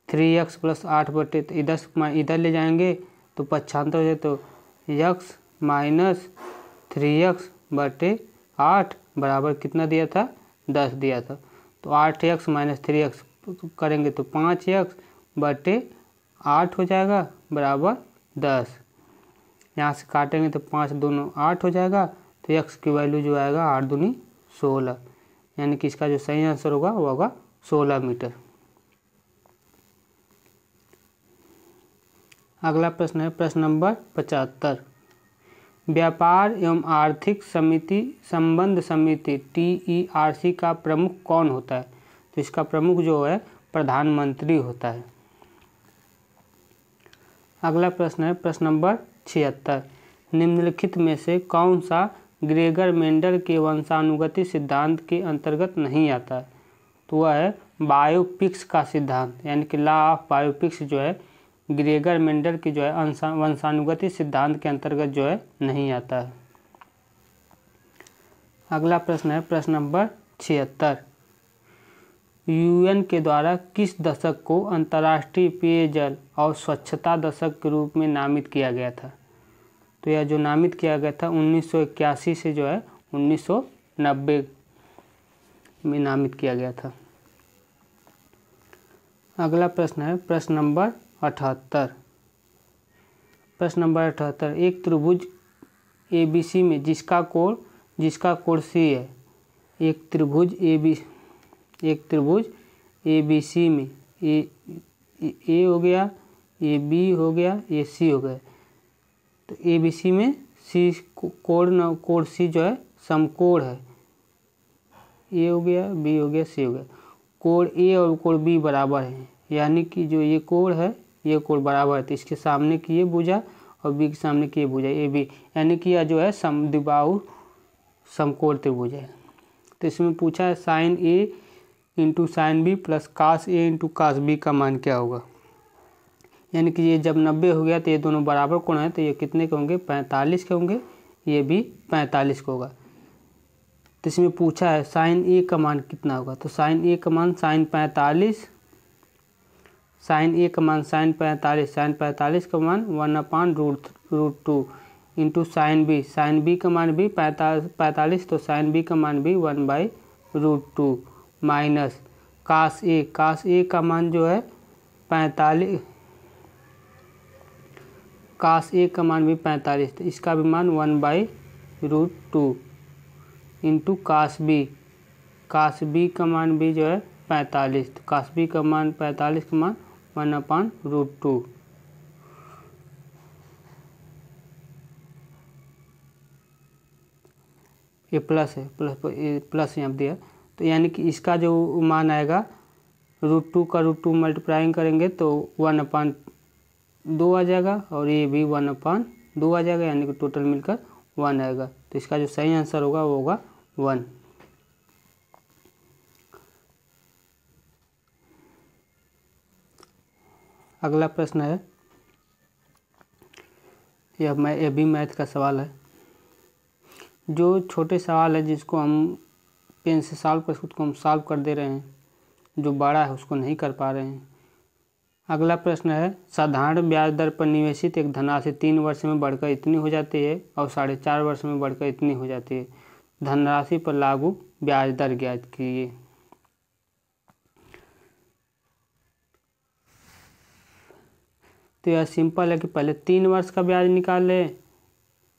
3x + 8 बटे, तो इधर ले जाएंगे तो 95 हो जाए, तो x - 3x/8 बराबर कितना दिया था, 10 दिया था। तो 8x - 3x करेंगे तो 5x/8 हो जाएगा बराबर 10। यहाँ से काटेंगे तो 5 दूनी 8 हो जाएगा, तो x की वैल्यू जो आएगा 8 दूनी 16, यानी कि इसका जो सही आंसर होगा वो होगा 16 मीटर। अगला प्रश्न है प्रश्न नंबर 75। व्यापार एवं आर्थिक समिति संबंध समिति TERC का प्रमुख कौन होता है? तो इसका प्रमुख जो है प्रधानमंत्री होता है। अगला प्रश्न है प्रश्न नंबर 76। निम्नलिखित में से कौन सा ग्रेगर मेंडल के वंशानुगति सिद्धांत के अंतर्गत नहीं आता है? तो वह है बायोपिक्स का सिद्धांत, यानी कि लॉ ऑफ बायोपिक्स जो है ग्रेगर मेंडल की जो है वंशानुगति सिद्धांत के अंतर्गत जो है नहीं आता है। अगला प्रश्न है प्रश्न नंबर 76। UN के द्वारा किस दशक को अंतर्राष्ट्रीय पेयजल और स्वच्छता दशक के रूप में नामित किया गया था? तो यह जो नामित किया गया था 1981 से जो है 1990 में नामित किया गया था। अगला प्रश्न है प्रश्न नंबर 78। प्रश्न नंबर 78। एक त्रिभुज ABC में जिसका कोण C है, एक त्रिभुज ABC में A हो गया, AB हो गया, AC हो गया। तो ABC में C कोण C जो है समकोण है, A हो गया, B हो गया, C हो गया। कोण A और कोण B बराबर हैं, यानी कि जो ये कोण है ये कोण बराबर है, तो इसके सामने की ये भुजा और B के सामने की ये भुजा AB, यानी कि यह जो है समद्विबाहु समकोण त्रिभुज है। तो इसमें पूछा है sin A × sin B + cos A × cos B का मान क्या होगा? यानी कि ये जब 90 हो गया तो ये दोनों बराबर कोण है, तो ये कितने के होंगे, 45 के होंगे, ये भी 45 का होगा। तो इसमें पूछा है sin A का मान कितना होगा? तो sin A का मान sin 45, sin A का मान sin 45, sin 45 का मान 1/√2 इंटू sin B का मान भी 45, तो sin B का मान भी 1/√2 माइनस cos A का मान जो है 45, cos A का मान भी 45, तो इसका भी मान 1/√2 इंटू cos B का मान भी जो है 45, तो cos B का मान 45 का मान 1/√2। ये प्लस है, प्लस यहाँ दिया, तो यानी कि इसका जो मान आएगा √2 का √2 मल्टीप्लाइंग करेंगे तो 1/2 आ जाएगा, और ये भी 1/2 आ जाएगा, यानी कि टोटल मिलकर 1 आएगा। तो इसका जो सही आंसर होगा वो होगा 1। अगला प्रश्न है, यह भी मैथ का सवाल है। जो छोटे सवाल है जिसको हम पेन से सॉल्व कर उसको हम सॉल्व कर दे रहे हैं, जो बड़ा है उसको नहीं कर पा रहे हैं। अगला प्रश्न है, साधारण ब्याज दर पर निवेशित एक धनराशि 3 वर्ष में बढ़कर इतनी हो जाती है और 4.5 वर्ष में बढ़कर इतनी हो जाती है। धनराशि पर लागू ब्याज दर ज्ञात कीजिए। तो यह सिंपल है कि पहले 3 वर्ष का ब्याज निकाल लें,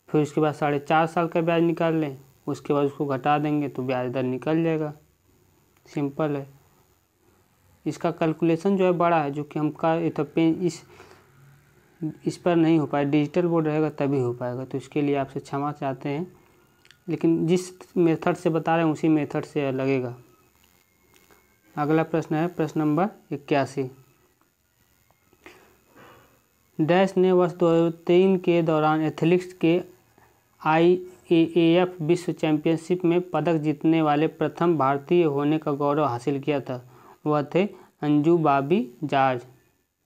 फिर उसके बाद 4.5 साल का ब्याज निकाल लें, उसके बाद उसको घटा देंगे तो ब्याज दर निकल जाएगा। सिंपल है। इसका कैलकुलेशन जो है बड़ा है, जो कि हम इस पर नहीं हो पाए, डिजिटल बोर्ड रहेगा तभी हो पाएगा, तो इसके लिए आपसे क्षमा चाहते हैं, लेकिन जिस मेथड से बता रहे हैं उसी मेथड से लगेगा। अगला प्रश्न है प्रश्न नंबर 81। डैश ने वर्ष 2003 के दौरान एथलेटिक्स के IAAF विश्व चैंपियनशिप में पदक जीतने वाले प्रथम भारतीय होने का गौरव हासिल किया था। वह थे अंजू बॉबी जॉर्ज,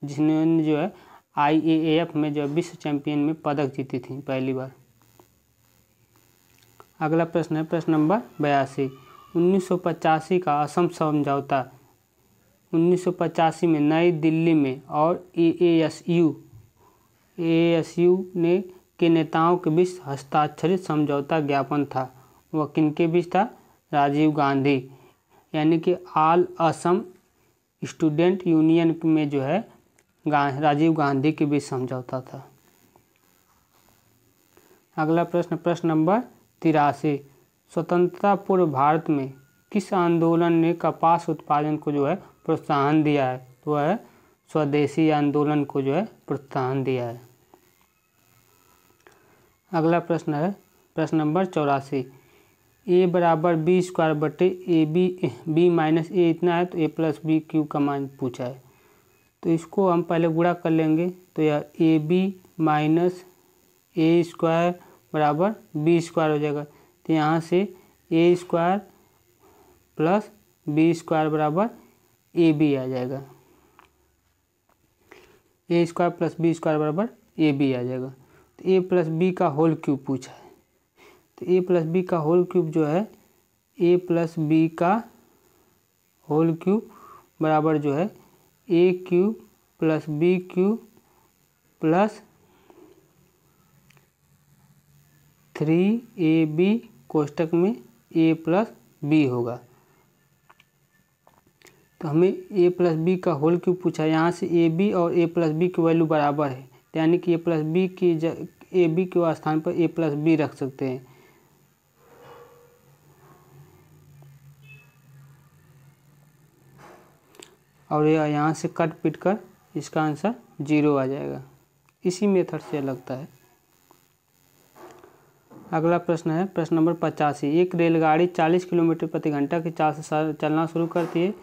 जिन्होंने जो है IAAF में जो विश्व चैंपियन में पदक जीती थी पहली बार। अगला प्रश्न है प्रश्न नंबर 82। 1985 का असम समझौता 1985 में नई दिल्ली में और AASU ने के नेताओं के बीच हस्ताक्षरित समझौता ज्ञापन था। वह किनके बीच था? राजीव गांधी, यानी कि ऑल असम स्टूडेंट यूनियन में जो है राजीव गांधी के बीच समझौता था। अगला प्रश्न प्रश्न नंबर 83। स्वतंत्रता पूर्व भारत में किस आंदोलन ने कपास उत्पादन को जो है प्रोत्साहन दिया है? तो वह है स्वदेशी आंदोलन को जो है प्रोत्साहन दिया है। अगला प्रश्न है प्रश्न नंबर 84। a बराबर बी स्क्वायर बटे बी माइनस ए इतना है, तो a प्लस बी क्यू का मान पूछा है। तो इसको हम पहले गुणा कर लेंगे, तो यह AB माइनस ए स्क्वायर बराबर बी स्क्वायर हो जाएगा। तो यहाँ से a square plus B square बराबर AB आ जाएगा। a square plus B square बराबर AB आ जाएगा। तो a प्लस बी का होल क्यूब पूछा है, तो a प्लस बी का होल क्यूब जो है a प्लस बी का होल क्यूब बराबर जो है a cube plus B cube plus 3AB कोष्टक में a प्लस बी होगा। तो हमें a प्लस बी का होल क्यूब पूछा है। यहाँ से AB और a प्लस बी की वैल्यू बराबर है, यानी कि a प्लस बी की AB के स्थान पर a प्लस बी रख सकते हैं। और यह यहाँ से कट पिट कर इसका आंसर 0 आ जाएगा। इसी मेथड से लगता है। अगला प्रश्न है प्रश्न नंबर 85। एक रेलगाड़ी 40 किलोमीटर प्रति घंटा की चाल से चलना शुरू करती है।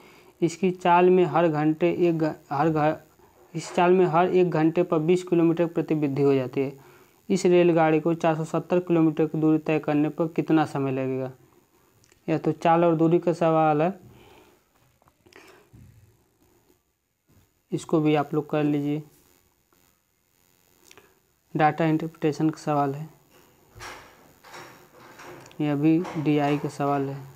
इसकी चाल में इस चाल में हर 1 घंटे पर 20 किलोमीटर प्रति वृद्धि हो जाती है। इस रेलगाड़ी को 470 किलोमीटर की दूरी तय करने पर कितना समय लगेगा? यह तो चाल और दूरी का सवाल है, इसको भी आप लोग कर लीजिए। डाटा इंटरप्रिटेशन का सवाल है, यह भी DI का सवाल है।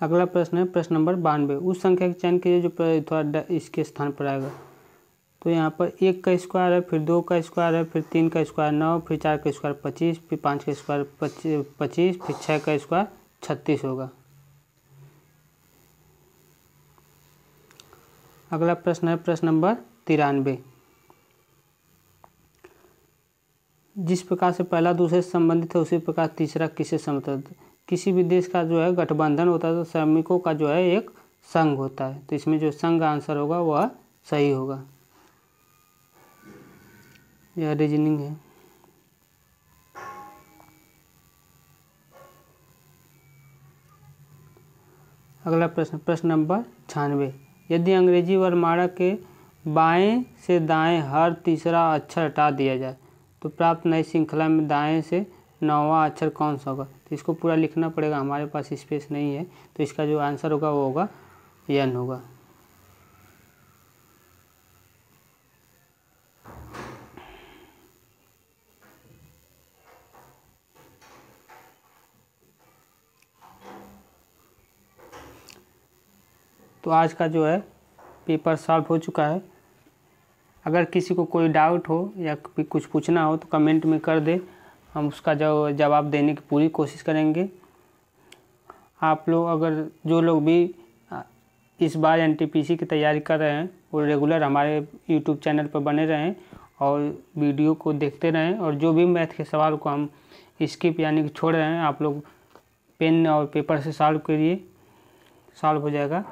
अगला प्रश्न है प्रश्न नंबर 92। उस संख्या के चयन कीजिए जो थोड़ा इसके स्थान पर आएगा। तो यहाँ पर 1 का स्क्वायर है, फिर 2 का स्क्वायर है, फिर 3 का स्क्वायर 9, फिर 4 का स्क्वायर 25, फिर 5 का स्क्वायर 25, फिर 6 का स्क्वायर 36 होगा। अगला प्रश्न है प्रश्न नंबर 93। जिस प्रकार से पहला दूसरे से संबंधित है उसी प्रकार तीसरा किससे संबंधित है? किसी भी देश का जो है गठबंधन होता है तो श्रमिकों का जो है एक संघ होता है, तो इसमें जो संघ आंसर होगा वह सही होगा। यह रीजनिंग है। अगला प्रश्न प्रश्न नंबर 96। यदि अंग्रेजी वर्णमाला के बाएं से दाएं हर तीसरा अक्षर हटा दिया जाए तो प्राप्त नई श्रृंखला में दाएं से 9वां अक्षर कौन सा होगा? तो इसको पूरा लिखना पड़ेगा, हमारे पास स्पेस नहीं है, तो इसका जो आंसर होगा वो होगा N होगा। तो आज का जो है पेपर सॉल्व हो चुका है। अगर किसी को कोई डाउट हो या कुछ पूछना हो तो कमेंट में कर दे, हम उसका जवाब देने की पूरी कोशिश करेंगे। आप लोग अगर जो लोग भी इस बार एनटीपीसी की तैयारी कर रहे हैं वो रेगुलर हमारे यूट्यूब चैनल पर बने रहें और वीडियो को देखते रहें, और जो भी मैथ के सवाल को हम स्किप यानी कि छोड़ रहे हैं आप लोग पेन और पेपर से सॉल्व करिए, सॉल्व हो जाएगा।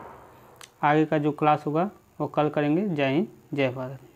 आगे का जो क्लास होगा वो कल करेंगे। जय हिंद, जय भारत।